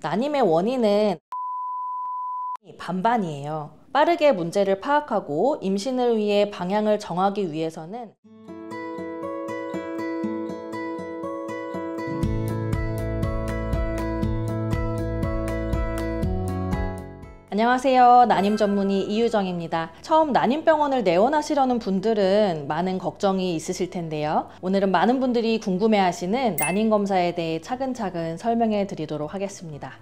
난임의 원인은 반반이에요. 빠르게 문제를 파악하고 임신을 위해 방향을 정하기 위해서는 안녕하세요. 난임 전문의 이유정입니다. 처음 난임병원을 내원하시려는 분들은 많은 걱정이 있으실 텐데요. 오늘은 많은 분들이 궁금해하시는 난임검사에 대해 차근차근 설명해 드리도록 하겠습니다.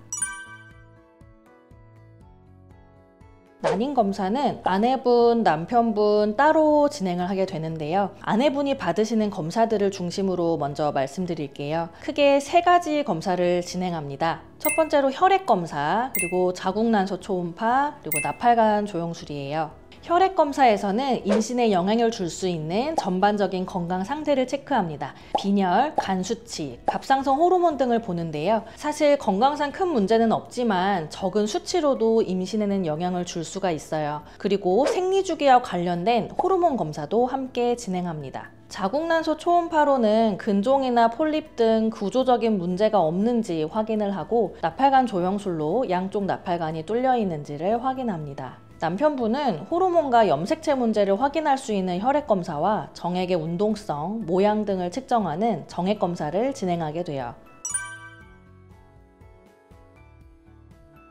난임검사는 아내분, 남편분 따로 진행을 하게 되는데요. 아내분이 받으시는 검사들을 중심으로 먼저 말씀드릴게요. 크게 3가지 검사를 진행합니다. 첫 번째로 혈액검사, 그리고 자궁난소 초음파, 그리고 나팔관 조영술이에요. 혈액검사에서는 임신에 영향을 줄 수 있는 전반적인 건강 상태를 체크합니다. 빈혈, 간 수치, 갑상선 호르몬 등을 보는데요. 사실 건강상 큰 문제는 없지만 적은 수치로도 임신에는 영향을 줄 수가 있어요. 그리고 생리주기와 관련된 호르몬 검사도 함께 진행합니다. 자궁난소 초음파로는 근종이나 폴립 등 구조적인 문제가 없는지 확인을 하고 나팔관 조영술로 양쪽 나팔관이 뚫려 있는지를 확인합니다. 남편분은 호르몬과 염색체 문제를 확인할 수 있는 혈액검사와 정액의 운동성, 모양 등을 측정하는 정액검사를 진행하게 돼요.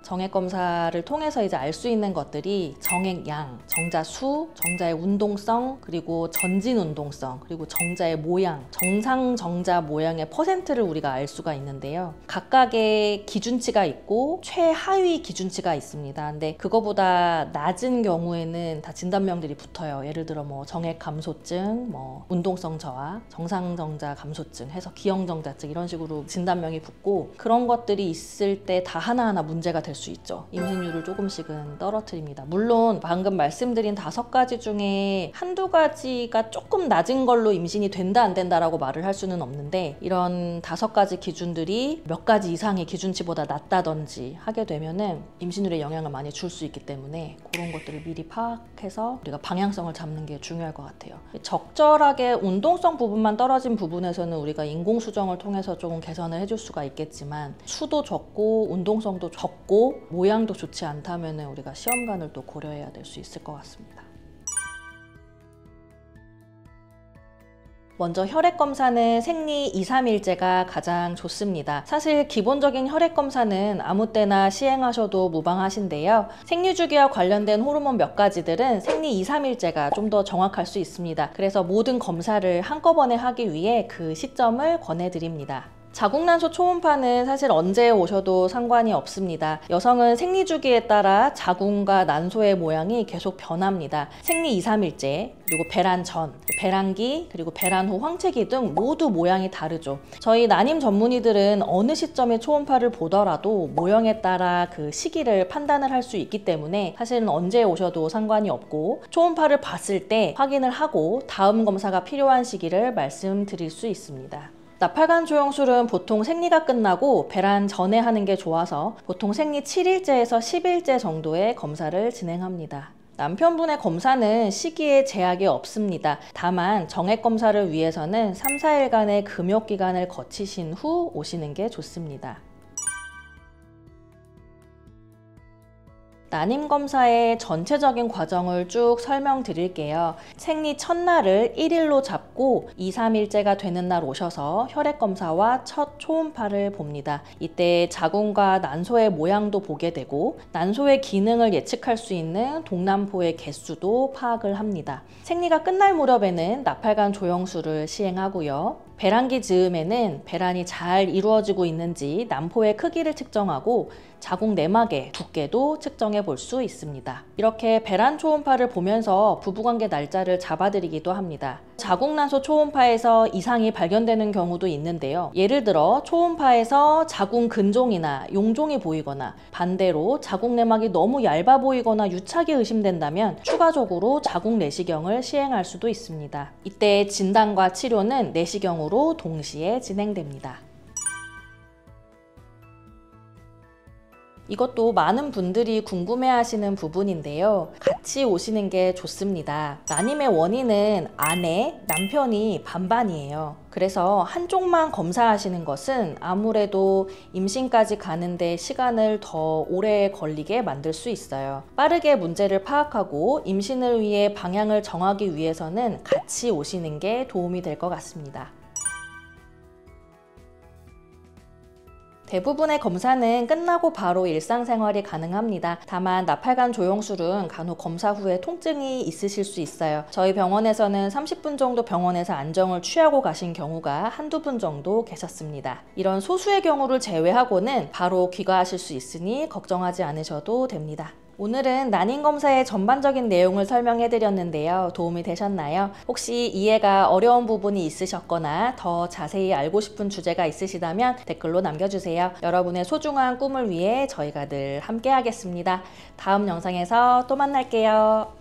정액검사를 통해서 이제 알 수 있는 것들이 정액 양, 정자 수, 정자의 운동성, 그리고 전진 운동성, 그리고 정자의 모양, 정상 정자 모양의 퍼센트를 우리가 알 수가 있는데요. 각각의 기준치가 있고 최하위 기준치가 있습니다. 근데 그거보다 낮은 경우에는 다 진단명들이 붙어요. 예를 들어 뭐 정액 감소증, 뭐 운동성 저하, 정상 정자 감소증 해서 기형 정자증 이런 식으로 진단명이 붙고 그런 것들이 있을 때 다 하나하나 문제가 될 수 있죠. 임신율을 조금씩은 떨어뜨립니다. 물론 방금 말씀드린 5가지 중에 한두 가지가 조금 낮은 걸로 임신이 된다 안 된다라고 말을 할 수는 없는데 이런 5가지 기준들이 몇 가지 이상의 기준치보다 낮다든지 하게 되면은 임신율에 영향을 많이 줄 수 있기 때문에 그런 것들을 미리 파악해서 우리가 방향성을 잡는 게 중요할 것 같아요. 적절하게 운동성 부분만 떨어진 부분에서는 우리가 인공수정을 통해서 조금 개선을 해줄 수가 있겠지만 수도 적고 운동성도 적고 모양도 좋지 않다면 우리가 시험관을 또 고려해야 될 수 있을 것 같습니다. 먼저 혈액검사는 생리 2-3일째가 가장 좋습니다. 사실 기본적인 혈액검사는 아무 때나 시행하셔도 무방하신데요. 생리주기와 관련된 호르몬 몇 가지들은 생리 2-3일째가 좀 더 정확할 수 있습니다. 그래서 모든 검사를 한꺼번에 하기 위해 그 시점을 권해드립니다. 자궁난소 초음파는 사실 언제 오셔도 상관이 없습니다. 여성은 생리주기에 따라 자궁과 난소의 모양이 계속 변합니다. 생리 2-3일째, 그리고 배란 전, 배란기, 그리고 배란 후 황체기 등 모두 모양이 다르죠. 저희 난임 전문의들은 어느 시점에 초음파를 보더라도 모형에 따라 그 시기를 판단을 할 수 있기 때문에 사실은 언제 오셔도 상관이 없고 초음파를 봤을 때 확인을 하고 다음 검사가 필요한 시기를 말씀드릴 수 있습니다. 나팔관 조영술은 보통 생리가 끝나고 배란 전에 하는 게 좋아서 보통 생리 7일째에서 10일째 정도의 검사를 진행합니다. 남편분의 검사는 시기에 제약이 없습니다. 다만 정액검사를 위해서는 3-4일간의 금욕기간을 거치신 후 오시는 게 좋습니다. 난임검사의 전체적인 과정을 쭉 설명드릴게요. 생리 첫날을 1일로 잡고 2-3일째가 되는 날 오셔서 혈액검사와 첫 초음파를 봅니다. 이때 자궁과 난소의 모양도 보게 되고 난소의 기능을 예측할 수 있는 동남포의 개수도 파악을 합니다. 생리가 끝날 무렵에는 나팔관 조영술을 시행하고요. 배란기 즈음에는 배란이 잘 이루어지고 있는지 난포의 크기를 측정하고 자궁 내막의 두께도 측정해 볼 수 있습니다. 이렇게 배란 초음파를 보면서 부부관계 날짜를 잡아드리기도 합니다. 자궁난소 초음파에서 이상이 발견되는 경우도 있는데요. 예를 들어 초음파에서 자궁 근종이나 용종이 보이거나 반대로 자궁 내막이 너무 얇아 보이거나 유착이 의심된다면 추가적으로 자궁 내시경을 시행할 수도 있습니다. 이때 진단과 치료는 내시경으로 동시에 진행됩니다. 이것도 많은 분들이 궁금해하시는 부분인데요. 같이 오시는 게 좋습니다. 난임의 원인은 아내, 남편이 반반이에요. 그래서 한쪽만 검사하시는 것은 아무래도 임신까지 가는데 시간을 더 오래 걸리게 만들 수 있어요. 빠르게 문제를 파악하고 임신을 위해 방향을 정하기 위해서는 같이 오시는 게 도움이 될 것 같습니다. 대부분의 검사는 끝나고 바로 일상생활이 가능합니다. 다만 나팔관 조영술은 간혹 검사 후에 통증이 있으실 수 있어요. 저희 병원에서는 30분 정도 병원에서 안정을 취하고 가신 경우가 한두 분 정도 계셨습니다. 이런 소수의 경우를 제외하고는 바로 귀가하실 수 있으니 걱정하지 않으셔도 됩니다. 오늘은 난임검사의 전반적인 내용을 설명해 드렸는데요. 도움이 되셨나요? 혹시 이해가 어려운 부분이 있으셨거나 더 자세히 알고 싶은 주제가 있으시다면 댓글로 남겨주세요. 여러분의 소중한 꿈을 위해 저희가 늘 함께 하겠습니다. 다음 영상에서 또 만날게요.